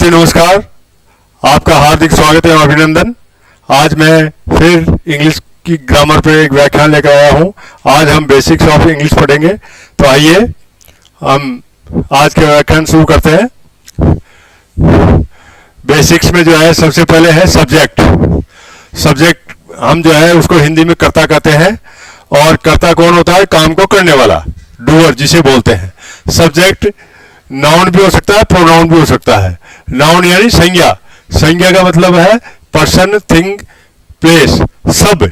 साथी नमस्कार, आपका हार्दिक स्वागत है और अभिनंदन। आज मैं फिर इंग्लिश की ग्रामर पे एक व्याख्यान लेकर आया हूँ। आज हम बेसिक्स ऑफ इंग्लिश पढ़ेंगे। तो आइए हम आज के व्याख्यान शुरू करते हैं। बेसिक्स में जो है सबसे पहले है सब्जेक्ट। सब्जेक्ट हम जो है उसको हिंदी में कर्ता कहते हैं, और कर्ता कौन होता है? काम को करने वाला, डूअर जिसे बोलते हैं। सब्जेक्ट नाउन भी हो सकता है, प्रोनाउन भी हो सकता है। नाउन यानी संज्ञा। संज्ञा का मतलब है पर्सन, थिंग, प्लेस, सब।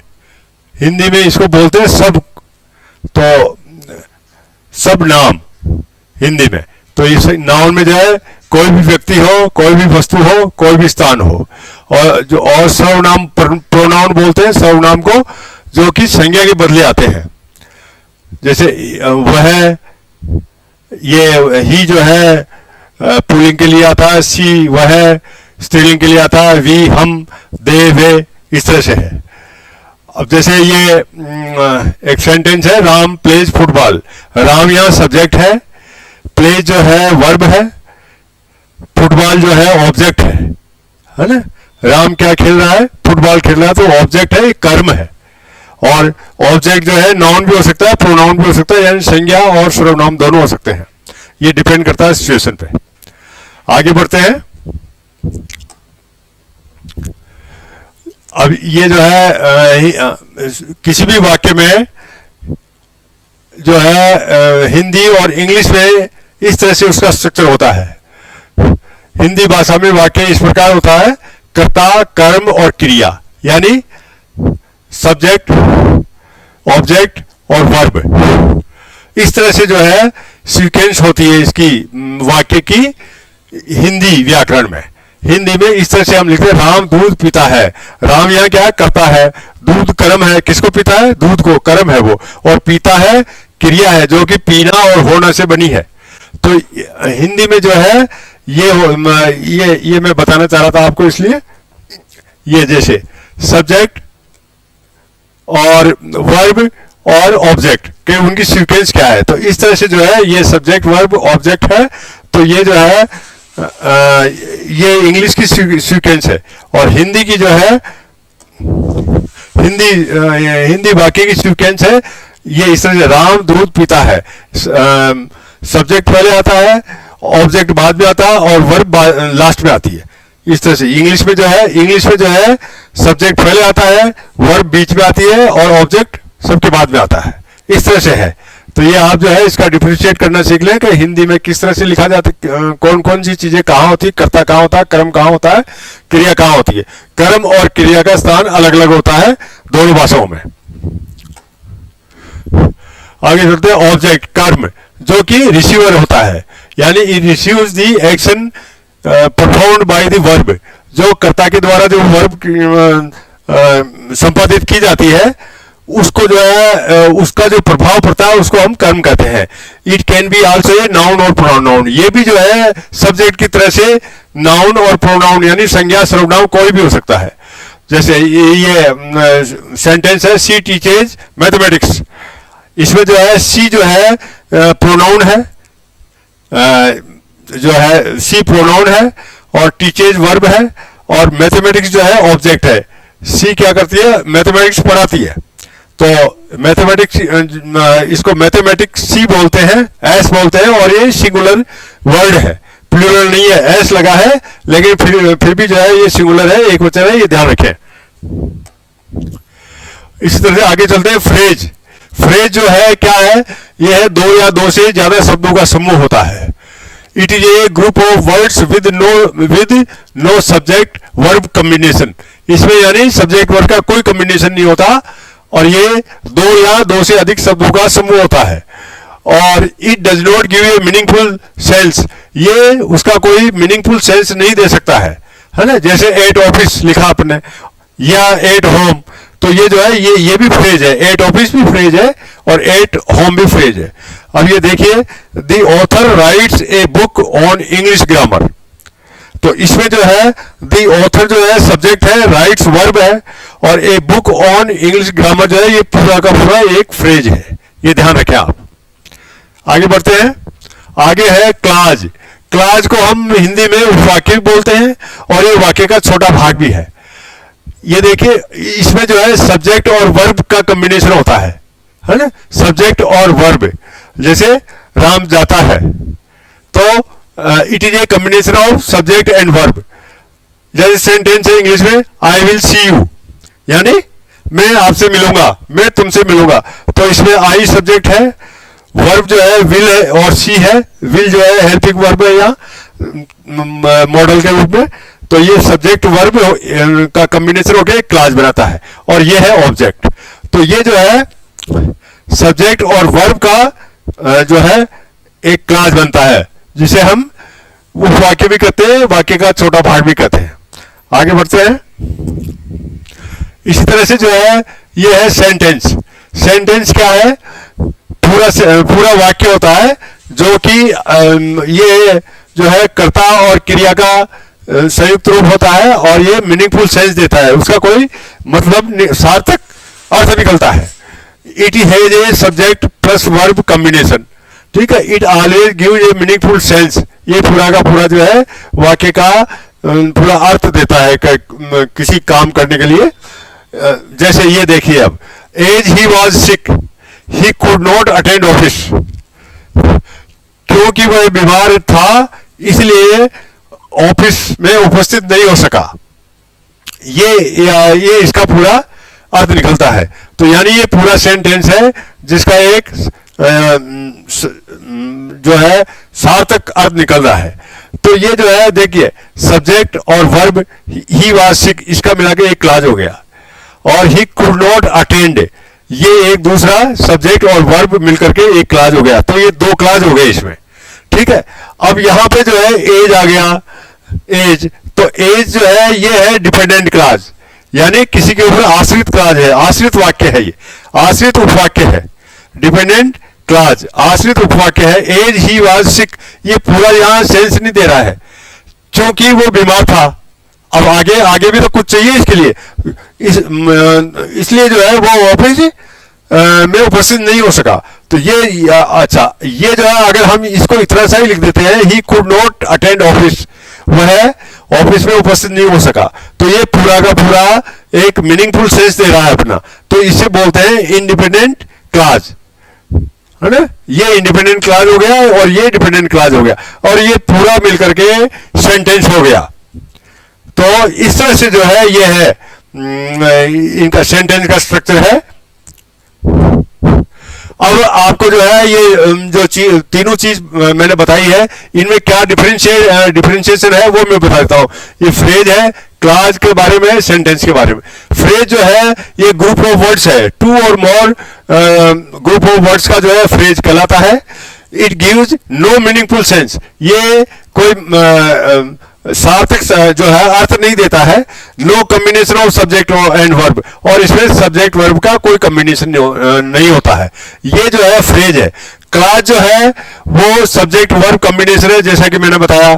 हिंदी में इसको बोलते हैं सब। तो सब नाम हिंदी में। तो इस नाउन में जो है कोई भी व्यक्ति हो, कोई भी वस्तु हो, कोई भी स्थान हो। और सर्वनाम प्रोनाउन बोलते हैं सर्वनाम को, जो कि संज्ञा के बदले आते हैं। जैसे वह, ये ही जो है पुल्लिंग के लिए आता है, सी वह स्त्रीलिंग के लिए आता है, वी हम, दे वे, इस तरह से है। अब जैसे ये एक सेंटेंस है, राम प्लेज फुटबॉल। राम यहाँ सब्जेक्ट है, प्लेज जो है वर्ब है, फुटबॉल जो है ऑब्जेक्ट है ना। राम क्या खेल रहा है? फुटबॉल खेल रहा है। तो ऑब्जेक्ट है, एक कर्म है। और ऑब्जेक्ट जो है नाउन भी हो सकता है, प्रोनाउन भी हो सकता है, यानी संज्ञा और सर्वनाम दोनों हो सकते हैं। ये डिपेंड करता है सिचुएशन पे। आगे बढ़ते हैं। अब ये जो है किसी भी वाक्य में जो है हिंदी और इंग्लिश में इस तरह से उसका स्ट्रक्चर होता है। हिंदी भाषा में वाक्य इस प्रकार होता है, कर्ता, कर्म और क्रिया, यानी सब्जेक्ट, ऑब्जेक्ट और वर्ब। इस तरह से जो है सीक्वेंस होती है इसकी वाक्य की हिंदी व्याकरण में। हिंदी में इस तरह से हम लिखते हैं, राम दूध पीता है। राम यहाँ क्या है? कर्ता है। दूध कर्म है, किसको पीता है? दूध को, कर्म है वो। और पीता है क्रिया है, जो कि पीना और होना से बनी है। तो हिंदी में जो है ये मैं बताना चाह रहा था आपको, इसलिए ये जैसे सब्जेक्ट और वर्ब और ऑब्जेक्ट के उनकी सीक्वेंस क्या है। तो इस तरह से जो है ये सब्जेक्ट वर्ब ऑब्जेक्ट है। तो ये जो है ये इंग्लिश की सीक्वेंस है। और हिंदी की जो है हिंदी वाक्य की सीक्वेंस है ये इस तरह से, राम दूध पीता है। सब्जेक्ट पहले आता है, ऑब्जेक्ट बाद में आता है और वर्ब लास्ट में आती है। इस तरह से इंग्लिश में जो है सब्जेक्ट पहले आता है, वर्ब बीच में आती है और ऑब्जेक्ट सबके बाद में आता है। इस तरह से है। तो ये आप जो है इसका डिफरेंशिएट करना सीख लें कि हिंदी में किस तरह से लिखा जाता है, कौन कौन सी चीजें कहाँ होती है, कर्ता कहाँ होता है, कर्म कहाँ होता है, क्रिया कहाँ होती है। कर्म और क्रिया का स्थान अलग अलग होता है दोनों भाषाओं में। आगे चलते हैं। ऑब्जेक्ट, कर्म, जो कि रिसीवर होता है, यानी it receives the action performed by the verb. जो कर्ता के द्वारा जो वर्ब संपादित की जाती है, उसको जो है उसका जो प्रभाव पड़ता है उसको हम कर्म कहते हैं। It can be also a noun और प्रोनाउन। ये भी जो है सब्जेक्ट की तरह से नाउन और प्रोनाउन, यानी संज्ञा सर्वनाम कोई भी हो सकता है। जैसे ये सेंटेंस है, सी टीचेज मैथमेटिक्स। इसमें जो है सी जो है प्रोनाउन है, जो है सी प्रोनाउन है और टीचेज वर्ब है और मैथमेटिक्स जो है ऑब्जेक्ट है। सी क्या करती है? मैथमेटिक्स पढ़ाती है। तो मैथमेटिक्स, इसको मैथमेटिक्स सी बोलते हैं, एस बोलते हैं, और ये सिंगुलर वर्ड है, प्लूरल नहीं है। एस लगा है लेकिन फिर भी जो है ये सिंगुलर है, एक वचन है, ये ध्यान रखें। इसी तरह से आगे चलते हैं। फ्रेज। फ्रेज जो है क्या है? ये है दो या दो से ज्यादा शब्दों का समूह होता है। It is a group of words with no subject verb combination. इसमें यानी सब्जेक्ट वर्ब का कोई कॉम्बिनेशन नहीं होता, और ये दो या दो से अधिक शब्दों का समूह होता है। और it does not give a meaningful sense. ये उसका कोई मीनिंगफुल सेंस नहीं दे सकता है ना। जैसे एट ऑफिस लिखा आपने, या एट होम, तो ये जो है ये भी फ्रेज है। एट ऑफिस भी फ्रेज है और एट होम भी फ्रेज है। अब ये देखिए, the author writes a book on English grammar. तो इसमें जो है दी ऑथर जो है सब्जेक्ट है, राइट्स वर्ब है, और a book on English grammar जो है ये पूरा का पूरा एक फ्रेज है। ये ध्यान रखें आप। आगे बढ़ते हैं। आगे है क्लाज। क्लाज को हम हिंदी में उपवाक्य भी बोलते हैं और ये वाक्य का छोटा भाग भी है। ये देखिए, इसमें जो है सब्जेक्ट और वर्ब का कॉम्बिनेशन होता है ना, सब्जेक्ट और वर्ब। जैसे राम जाता है, तो it is a combination of subject and verb. जैसे सेंटेंस है इंग्लिश में, आई विल सी यू, यानी मैं आपसे मिलूंगा, मैं तुमसे मिलूंगा। तो इसमें आई सब्जेक्ट है, वर्ब जो है विल है और सी है। विल जो है हेल्पिंग वर्ब है या मॉडल के रूप में। तो ये सब्जेक्ट वर्ब का कॉम्बिनेशन होकर क्लास बनाता है और ये है ऑब्जेक्ट। तो ये जो है सब्जेक्ट और वर्ब का जो है एक क्लास बनता है, जिसे हम वाक्य भी कहते हैं, वाक्य का छोटा भाग भी कहते हैं। आगे बढ़ते हैं। इसी तरह से जो है ये है सेंटेंस। सेंटेंस क्या है? पूरा वाक्य होता है जो कि ये जो है कर्ता और क्रिया का संयुक्त रूप होता है और ये मीनिंगफुल सेंस देता है, उसका कोई मतलब सार्थक अर्थ निकलता है। It has a subject plus verb combination, ठीक है। It always gives A meaningful sense, ये पूरा का पूरा जो है वाक्य का पूरा अर्थ देता है किसी काम करने के लिए। जैसे ये देखिए, अब as he was sick he could not attend office, क्योंकि वह बीमार था इसलिए ऑफिस में उपस्थित नहीं हो सका। ये इसका पूरा अर्थ निकलता है। तो यानी ये पूरा सेंटेंस है जिसका एक जो है सार्थक अर्थ निकल रहा है। तो ये जो है देखिए, सब्जेक्ट और वर्ब ही वाज सिक, इसका मिला के एक क्लाज हो गया। और ही कुड नॉट अटेंड, ये एक दूसरा सब्जेक्ट और वर्ब मिलकर के एक क्लाज हो गया। तो ये दो क्लाज हो गए इसमें, ठीक है। अब यहां पे जो है एज आ गया, एज, तो एज जो है ये है डिपेंडेंट क्लाज, यानी किसी के ऊपर आश्रित क्लाज है, आश्रित वाक्य है, ये आश्रित उपवाक्य है। डिपेंडेंट क्लाज आश्रित उपवाक्य है। एज ही वाज सिक, ये पूरा यहां सेंस नहीं दे रहा है क्योंकि वो बीमार था। अब आगे भी तो कुछ चाहिए इसके लिए, इसलिए जो है वो ऑफिस में उपस्थित नहीं हो सका। तो ये अच्छा, ये जो है अगर हम इसको इतना सा ही लिख देते हैं, ही कुड नॉट अटेंड ऑफिस, वह ऑफिस में उपस्थित नहीं हो सका, तो ये पूरा का पूरा एक मीनिंगफुल सेंस दे रहा है अपना। तो इसे बोलते हैं इंडिपेंडेंट क्लाज, है ना। ये इंडिपेंडेंट क्लाज हो गया और ये डिपेंडेंट क्लाज हो गया और ये पूरा मिलकर के सेंटेंस हो गया। तो इस तरह से जो है ये है इनका सेंटेंस का स्ट्रक्चर है। अब आपको जो है ये जो तीनों चीज मैंने बताई है, इनमें क्या डिफरेंशिएशन है वो मैं बता देता हूं। ये फ्रेज है क्लाज के बारे में, सेंटेंस के बारे में। फ्रेज जो है ये ग्रुप ऑफ वर्ड्स है, टू और मोर ग्रुप ऑफ वर्ड्स का जो है फ्रेज कहलाता है। It gives no meaningful sense, ये कोई सार्थक जो है अर्थ नहीं देता है। No combination of subject and verb, और इसमें सब्जेक्ट वर्ब का कोई कॉम्बिनेशन नहीं होता है। ये जो है फ्रेज है। क्लाज जो है वो सब्जेक्ट वर्ब कॉम्बिनेशन है, जैसा कि मैंने बताया।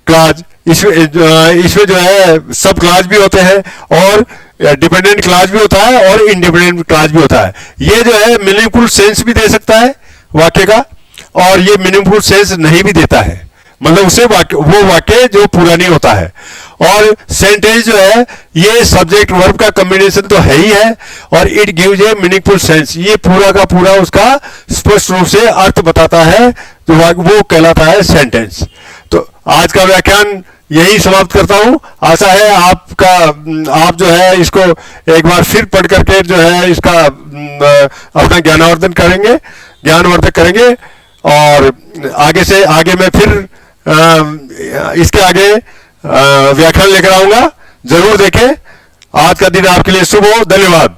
क्लाज इसमें जो है सब क्लाज भी होते हैं और डिपेंडेंट क्लाज भी होता है और इंडिपेंडेंट क्लाज भी होता है। ये जो है मीनिंगफुल सेंस भी दे सकता है वाक्य का, और ये मीनिंगफुल सेंस नहीं भी देता है, मतलब उसे वो वाक्य जो पूरा नहीं होता है। और सेंटेंस जो है ये सब्जेक्ट वर्ब का कॉम्बिनेशन तो है ही है, और it gives A meaningful sense, ये पूरा का पूरा उसका स्पष्ट रूप से अर्थ बताता है, जो वो कहलाता है सेंटेंस। तो आज का व्याख्यान यही समाप्त करता हूं। आशा है आप जो है इसको एक बार फिर पढ़ करके जो है इसका अपना ज्ञानवर्धक करेंगे, और आगे से आगे मैं फिर इसके आगे व्याख्यान लेकर आऊंगा। जरूर देखें। आज का दिन आपके लिए शुभ हो। धन्यवाद।